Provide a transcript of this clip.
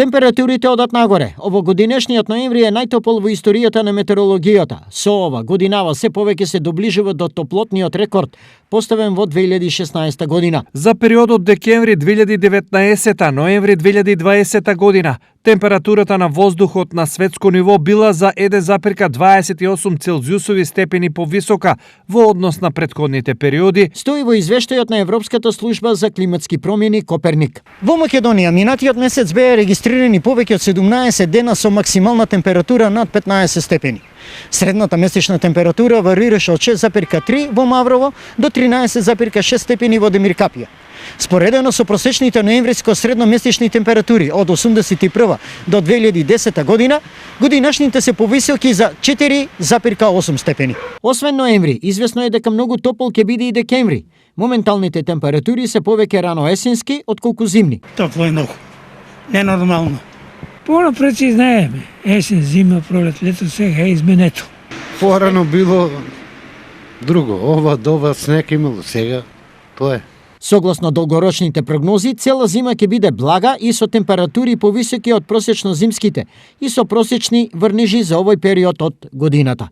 Температурите одат нагоре. Овогодинешниот ноември е најтопол во историјата на метеорологијата. Со ова годинава се повеќе се доближува до топлотниот рекорд, поставен во 2016 година. За периодот декември 2019 ноември 2020 година, температурата на воздухот на светско ниво била за 1,28 целзиусови степени повисока во однос на претходните периоди, стои во извештајот на Европската служба за климатски промени Коперник. Во Македонија минатиот месец беа регистрирани повеќе од 17 дена со максимална температура над 15 степени. Средната месечна температура варираше од 6,3 во Маврово до 13,6 степени во Демиркапија. Споредено со просечните ноемвриско средномесечни температури од 81 до 2010 година, годинашните се повисоки за 4,8 степени. Освен ноември, известно е дека многу топол ќе биде и декември. Моменталните температури се повеќе рано есенски отколку зимни. Топло е многу. Ненормално. Понапред си знаеме. Есен, зима, пролет, лето, сега е изменето. Порано било друго. Ова доба снег имало, сега тоа е. Согласно долгорочните прогнози, цела зима ќе биде блага и со температури повисоки од просечно зимските и со просечни врнежи за овој период од годината.